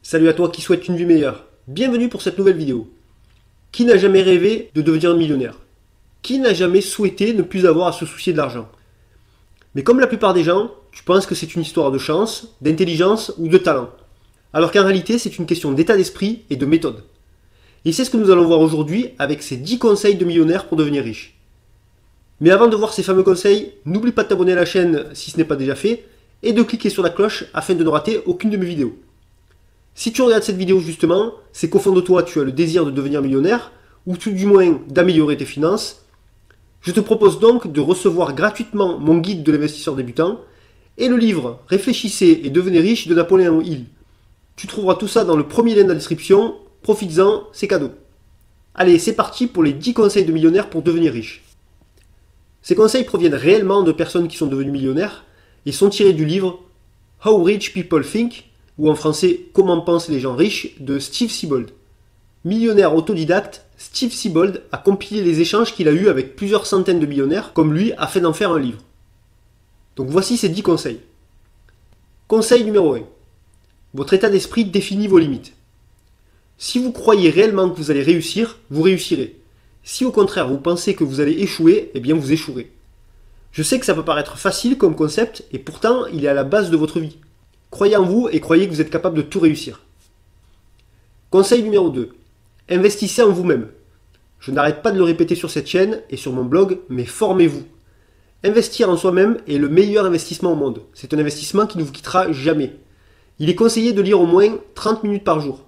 Salut à toi qui souhaite une vie meilleure. Bienvenue pour cette nouvelle vidéo. Qui n'a jamais rêvé de devenir millionnaire? Qui n'a jamais souhaité ne plus avoir à se soucier de l'argent? Mais comme la plupart des gens, tu penses que c'est une histoire de chance, d'intelligence ou de talent. Alors qu'en réalité, c'est une question d'état d'esprit et de méthode. Et c'est ce que nous allons voir aujourd'hui avec ces 10 conseils de millionnaires pour devenir riche. Mais avant de voir ces fameux conseils, n'oublie pas de t'abonner à la chaîne si ce n'est pas déjà fait et de cliquer sur la cloche afin de ne rater aucune de mes vidéos. Si tu regardes cette vidéo justement, c'est qu'au fond de toi tu as le désir de devenir millionnaire, ou tout du moins d'améliorer tes finances. Je te propose donc de recevoir gratuitement mon guide de l'investisseur débutant et le livre Réfléchissez et devenez riche de Napoléon Hill. Tu trouveras tout ça dans le premier lien de la description, profites-en, c'est cadeau. Allez, c'est parti pour les 10 conseils de millionnaires pour devenir riche. Ces conseils proviennent réellement de personnes qui sont devenues millionnaires et sont tirés du livre How Rich People Think, ou en français Comment pensent les gens riches, de Steve Siebold. Millionnaire autodidacte, Steve Siebold a compilé les échanges qu'il a eus avec plusieurs centaines de millionnaires comme lui afin d'en faire un livre. Donc voici ces 10 conseils. Conseil numéro 1. Votre état d'esprit définit vos limites. Si vous croyez réellement que vous allez réussir, vous réussirez. Si au contraire vous pensez que vous allez échouer, eh bien vous échouerez. Je sais que ça peut paraître facile comme concept et pourtant il est à la base de votre vie. Croyez en vous et croyez que vous êtes capable de tout réussir. Conseil numéro 2. Investissez en vous-même. Je n'arrête pas de le répéter sur cette chaîne et sur mon blog, mais formez-vous. Investir en soi-même est le meilleur investissement au monde. C'est un investissement qui ne vous quittera jamais. Il est conseillé de lire au moins 30 minutes par jour.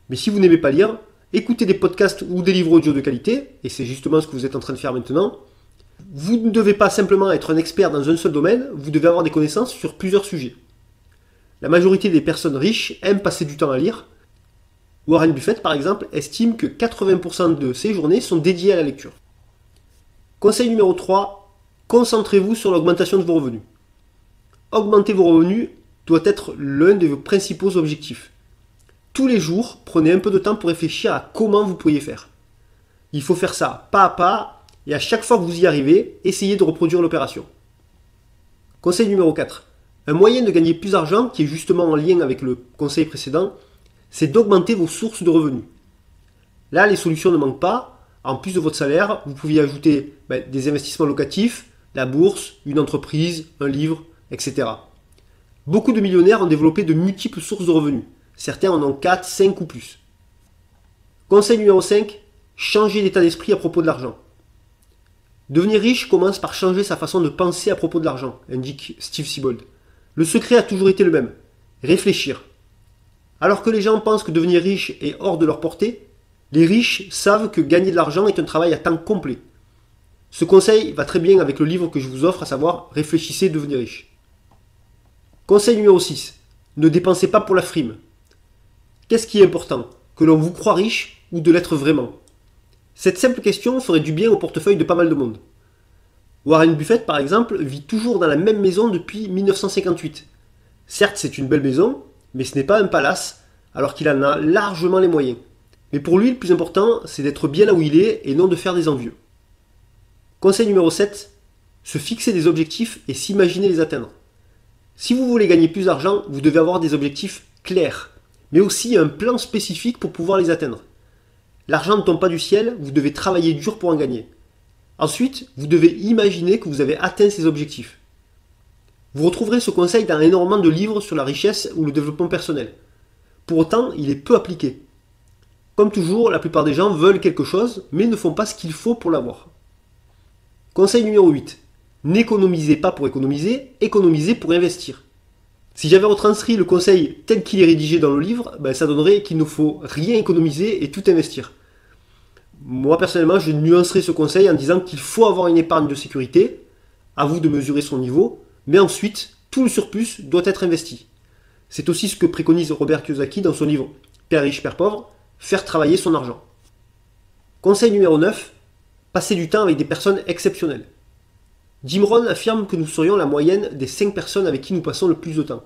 Mais si vous n'aimez pas lire, écoutez des podcasts ou des livres audio de qualité, et c'est justement ce que vous êtes en train de faire maintenant. Vous ne devez pas simplement être un expert dans un seul domaine, vous devez avoir des connaissances sur plusieurs sujets. La majorité des personnes riches aiment passer du temps à lire. Warren Buffett, par exemple, estime que 80% de ses journées sont dédiées à la lecture. Conseil numéro 3. Concentrez-vous sur l'augmentation de vos revenus. Augmenter vos revenus doit être l'un de vos principaux objectifs. Tous les jours, prenez un peu de temps pour réfléchir à comment vous pourriez faire. Il faut faire ça pas à pas, et à chaque fois que vous y arrivez, essayez de reproduire l'opération. Conseil numéro 4. Un moyen de gagner plus d'argent, qui est justement en lien avec le conseil précédent, c'est d'augmenter vos sources de revenus. Là, les solutions ne manquent pas. En plus de votre salaire, vous pouvez ajouter des investissements locatifs, la bourse, une entreprise, un livre, etc. Beaucoup de millionnaires ont développé de multiples sources de revenus. Certains en ont 4, 5 ou plus. Conseil numéro 5, changez d'état d'esprit à propos de l'argent. Devenir riche commence par changer sa façon de penser à propos de l'argent, indique Steve Siebold. Le secret a toujours été le même, réfléchir. Alors que les gens pensent que devenir riche est hors de leur portée, les riches savent que gagner de l'argent est un travail à temps complet. Ce conseil va très bien avec le livre que je vous offre, à savoir Réfléchissez et devenez riche. Conseil numéro 6, ne dépensez pas pour la frime. Qu'est-ce qui est important? Que l'on vous croit riche ou de l'être vraiment? Cette simple question ferait du bien au portefeuille de pas mal de monde. Warren Buffett, par exemple, vit toujours dans la même maison depuis 1958. Certes, c'est une belle maison, mais ce n'est pas un palace, alors qu'il en a largement les moyens. Mais pour lui, le plus important, c'est d'être bien là où il est et non de faire des envieux. Conseil numéro 7, se fixer des objectifs et s'imaginer les atteindre. Si vous voulez gagner plus d'argent, vous devez avoir des objectifs clairs, mais aussi un plan spécifique pour pouvoir les atteindre. L'argent ne tombe pas du ciel, vous devez travailler dur pour en gagner. Ensuite, vous devez imaginer que vous avez atteint ces objectifs. Vous retrouverez ce conseil dans énormément de livres sur la richesse ou le développement personnel. Pour autant, il est peu appliqué. Comme toujours, la plupart des gens veulent quelque chose, mais ne font pas ce qu'il faut pour l'avoir. Conseil numéro 8. N'économisez pas pour économiser, économisez pour investir. Si j'avais retranscrit le conseil tel qu'il est rédigé dans le livre, ça donnerait qu'il ne faut rien économiser et tout investir. Moi personnellement, je nuancerais ce conseil en disant qu'il faut avoir une épargne de sécurité, à vous de mesurer son niveau, mais ensuite, tout le surplus doit être investi. C'est aussi ce que préconise Robert Kiyosaki dans son livre Père riche, Père pauvre, faire travailler son argent. Conseil numéro 9, passer du temps avec des personnes exceptionnelles. Jim Rohn affirme que nous serions la moyenne des 5 personnes avec qui nous passons le plus de temps.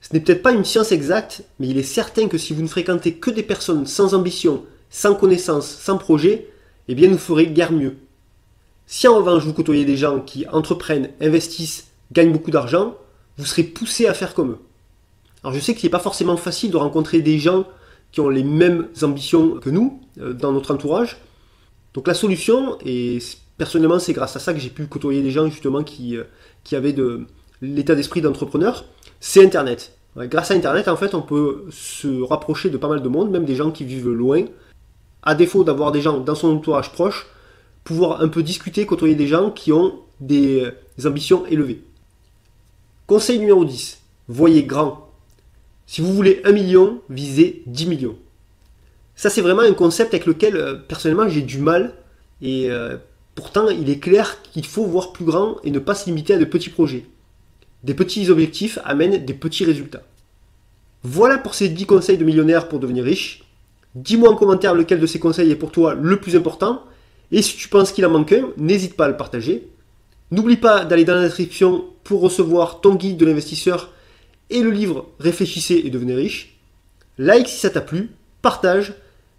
Ce n'est peut-être pas une science exacte, mais il est certain que si vous ne fréquentez que des personnes sans ambition, sans connaissance, sans projet, eh bien vous ferez guère mieux. Si en revanche vous côtoyez des gens qui entreprennent, investissent, gagnent beaucoup d'argent, vous serez poussé à faire comme eux. Alors je sais qu'il n'est pas forcément facile de rencontrer des gens qui ont les mêmes ambitions que nous dans notre entourage. Donc la solution, et personnellement c'est grâce à ça que j'ai pu côtoyer des gens justement qui avaient l'état d'esprit d'entrepreneur, c'est Internet. Grâce à Internet, en fait, on peut se rapprocher de pas mal de monde, même des gens qui vivent loin. À défaut d'avoir des gens dans son entourage proche, pouvoir un peu discuter, côtoyer des gens qui ont des ambitions élevées. Conseil numéro 10, voyez grand. Si vous voulez 1 million, visez 10 millions. Ça, c'est vraiment un concept avec lequel, personnellement, j'ai du mal. Et pourtant, il est clair qu'il faut voir plus grand et ne pas se limiter à de petits projets. Des petits objectifs amènent des petits résultats. Voilà pour ces 10 conseils de millionnaire pour devenir riche. Dis-moi en commentaire lequel de ces conseils est pour toi le plus important. Et si tu penses qu'il en manque un, n'hésite pas à le partager. N'oublie pas d'aller dans la description pour recevoir ton guide de l'investisseur et le livre Réfléchissez et devenez riche. Like si ça t'a plu, partage.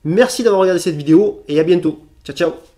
Merci d'avoir regardé cette vidéo et à bientôt. Ciao ciao.